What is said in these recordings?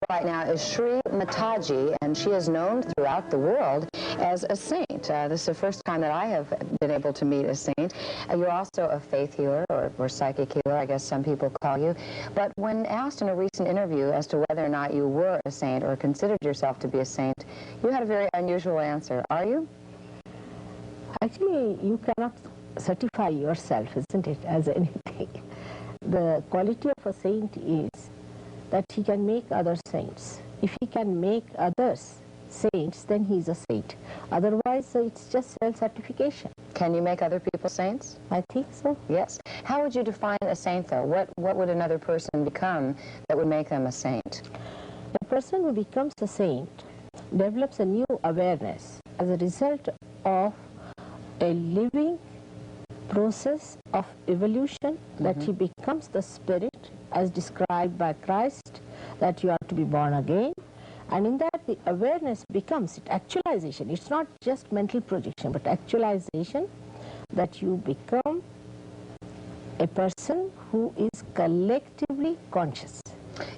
Right now is Shri Mathaji, and she is known throughout the world as a saint. This is the first time that I have been able to meet a saint. You're also a faith healer, or psychic healer, I guess some people call you. But when asked in a recent interview as to whether or not you were a saint or considered yourself to be a saint, you had a very unusual answer. Are you? Actually, you cannot certify yourself, isn't it, as anything. The quality of a saint is that he can make others saints. If he can make others saints, then he is a saint. Otherwise, it's just self-certification. Can you make other people saints? I think so. Yes. How would you define a saint, though? What would another person become that would make them a saint? A person who becomes a saint develops a new awareness as a result of a living process of evolution, that he becomes the spirit as described by Christ, that you are to be born again, and in that the awareness becomes actualization. It's not just mental projection, but actualization, that you become a person who is collectively conscious.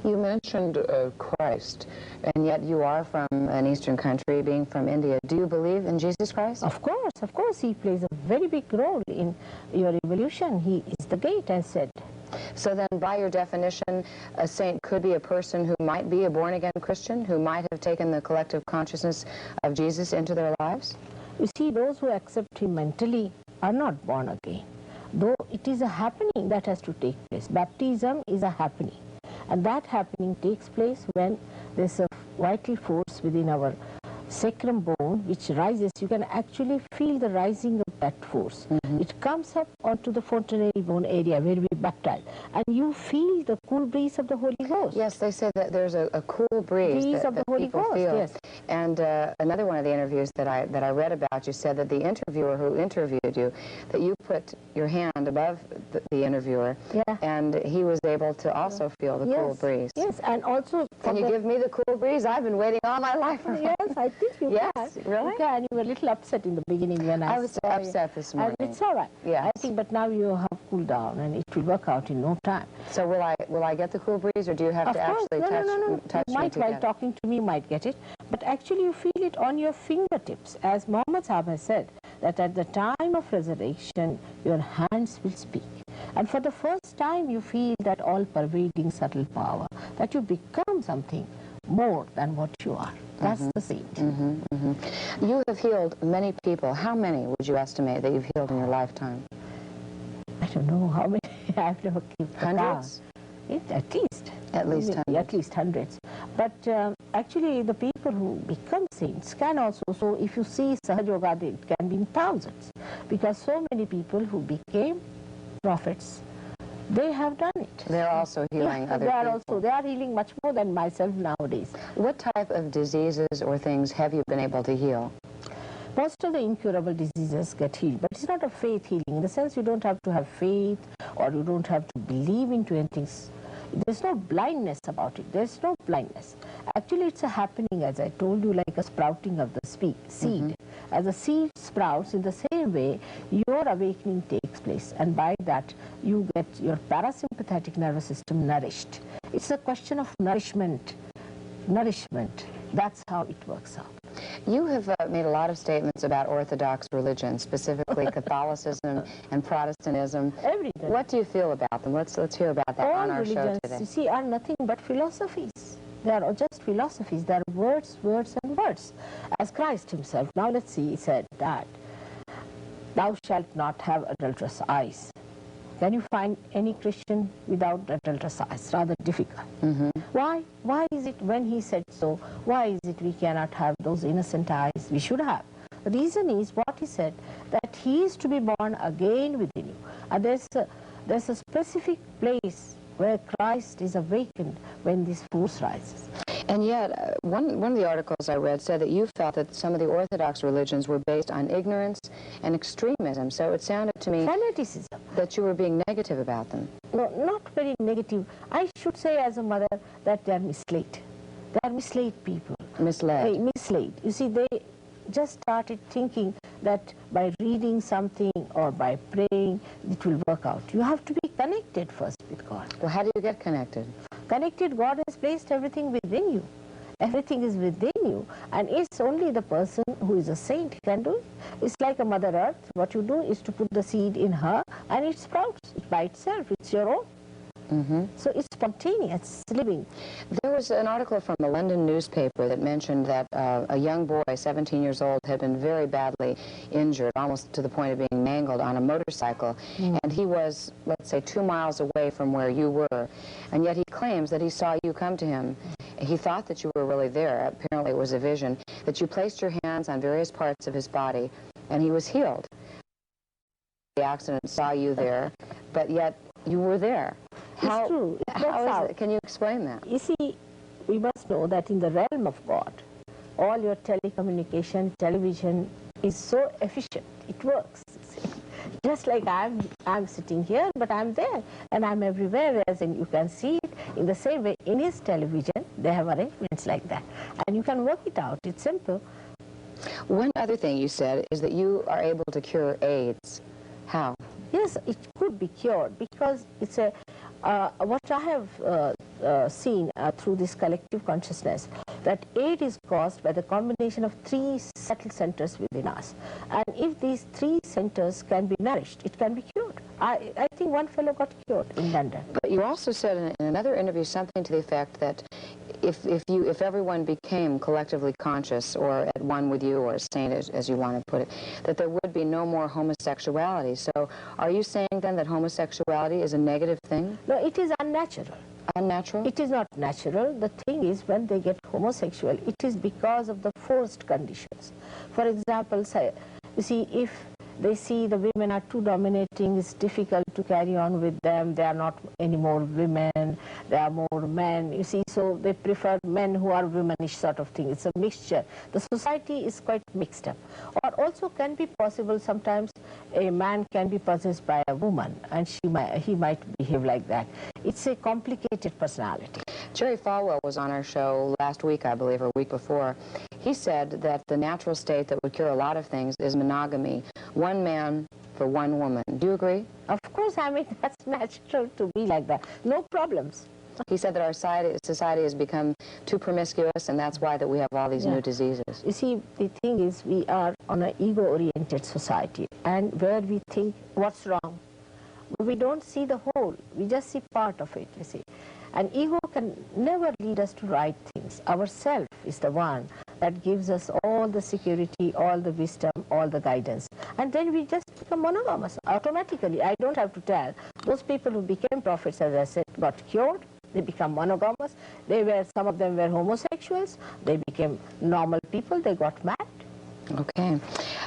You mentioned Christ, and yet you are from an Eastern country, being from India. Do you believe in Jesus Christ? Of course, he plays a very big role in your evolution. He is the gate, I said. So then, by your definition, a saint could be a person who might be a born-again Christian, who might have taken the collective consciousness of Jesus into their lives? You see, those who accept him mentally are not born again, though it is a happening that has to take place. Baptism is a happening. And that happening takes place when there's a vital force within our sacrum bone which rises. You can actually feel the rising of that force. It comes up onto the fontanelle bone area where we baptize, and you feel the cool breeze of the Holy Ghost. Yes, they say that there's a cool breeze of the Holy people Ghost, feel. yes. And another one of the interviews that I read about, you said that the interviewer who interviewed you, that you put your hand above the interviewer, and he was able to also feel the cool breeze. Yes, and also... Can you give me the cool breeze? I've been waiting all my life for Yes, I think you can. Yes, really? You can. You were a little upset in the beginning when I was saw upset you. this morning. And it's all right. Yes. I think, but now you have cooled down, and it will work out in no time. So will I get the cool breeze, or do you have to actually touch You might, me while talking to me, might get it, but actually you feel it on your fingertips, as Muhammad Sahib has said, that at the time of resurrection, your hands will speak. And for the first time, you feel that all-pervading subtle power, that you become something more than what you are. That's the saint. You have healed many people. How many would you estimate that you've healed in your lifetime? I don't know how many. I've never kept Hundreds? At least. At least hundreds. At least hundreds. But actually, the people who become saints can also, so if you see Sahajyoga, it can be in thousands. Because so many people who became prophets, they have done it. They're also healing other people. They are healing much more than myself nowadays. What type of diseases or things have you been able to heal? Most of the incurable diseases get healed, but it's not a faith healing. In the sense, you don't have to have faith, or you don't have to believe into anything. There's no blindness about it. There's no blindness. Actually, it's a happening, as I told you, like a sprouting of the seed. As the seed sprouts, in the same way, your awakening takes place, and by that, you get your parasympathetic nervous system nourished. It's a question of nourishment. That's how it works out. You have made a lot of statements about Orthodox religion, specifically Catholicism and Protestantism. Everything. What do you feel about them? Let's hear about that on our show today. You see, are nothing but philosophies. They are just philosophies. They are words, words, and words. As Christ himself, now let's see, he said that, thou shalt not have adulterous eyes. Can you find any Christian without adulterous eyes? Rather difficult. Why? Why is it, when he said so, why is it we cannot have those innocent eyes we should have? The reason is what he said, that he is to be born again within you. And there's a specific place where Christ is awakened when this force rises. And yet, one of the articles I read said that you felt that some of the Orthodox religions were based on ignorance and extremism. So it sounded to me fanaticism, that you were being negative about them. No, not very negative. I should say as a mother that they are misled. They are misled people. Misled. Misled. You see, they just started thinking that by reading something or by praying, it will work out. You have to be connected first with God. Well, how do you get connected? Connected, God has has placed everything within you. Everything is within you, and it's only the person who is a saint who can do it. It's like a Mother Earth. What you do is to put the seed in her, and it sprouts by itself. It's your own. So it's spontaneous, it's living. There was an article from a London newspaper that mentioned that a young boy, 17 years old, had been very badly injured, almost to the point of being mangled on a motorcycle, and he was, let's say, 2 miles away from where you were, and yet he claims that he saw you come to him. He thought that you were really there. Apparently it was a vision, that you placed your hands on various parts of his body, and he was healed. The accident saw you there, but yet you were there. It's true. How is it? Can you explain that? You see, we must know that in the realm of God, all your telecommunication, television is so efficient. It works. Just like I'm sitting here, but I'm there, and I'm everywhere, as in you can see it. In the same way, in his television, they have arrangements like that, and you can work it out. It's simple. One other thing you said is that you are able to cure AIDS. How? Yes, it could be cured, because it's a what I have seen through this collective consciousness, that AIDS is caused by the combination of 3 subtle centers within us. And if these 3 centers can be nourished, it can be cured. I think one fellow got cured in London. But you also said in another interview something to the effect that if everyone became collectively conscious, or at one with you, or a saint, as you want to put it, that there would be no more homosexuality. So are you saying then that homosexuality is a negative thing? No, it is unnatural. Unnatural? It is not natural. The thing is, when they get homosexual, it is because of the forced conditions. For example, you see, if they see the women are too dominating, it's difficult to carry on with them. They are not any more women, they are more men, you see, so they prefer men who are womanish sort of thing. It's a mixture. The society is quite mixed up. Or also can be possible sometimes a man can be possessed by a woman, and he might behave like that. It's a complicated personality. Jerry Falwell was on our show last week, I believe, or week before. He said that the natural state that would cure a lot of things is monogamy. One man for one woman. Do you agree? Of course, I mean, that's natural to be like that. No problems. He said that our society has become too promiscuous, and that's why that we have all these new diseases. You see, the thing is, we are on an ego-oriented society, and where we think, what's wrong? We don't see the whole. We just see part of it, you see. And ego can never lead us to right things. Ourself is the one that gives us all the security, all the wisdom, all the guidance. And then we just become monogamous automatically. I don't have to tell. Those people who became prophets, as I said, got cured. They become monogamous. Some of them were homosexuals. They became normal people. They got married. Okay.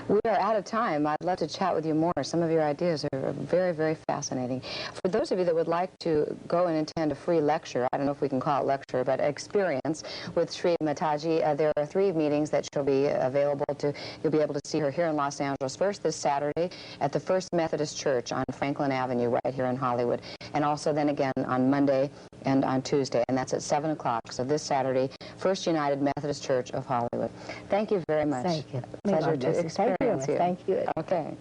We are out of time. I'd love to chat with you more. Some of your ideas are very, very fascinating. For those of you that would like to go and attend a free lecture, I don't know if we can call it lecture, but experience with Shri Mathaji, there are 3 meetings that she'll be available to. You'll be able to see her here in Los Angeles. First, this Saturday at the First Methodist Church on Franklin Avenue right here in Hollywood. And also then again on Monday and on Tuesday, and that's at 7 o'clock. So this Saturday, First United Methodist Church of Hollywood. Thank you very much. Thank you. Pleasure to experience you. Thank you. Okay.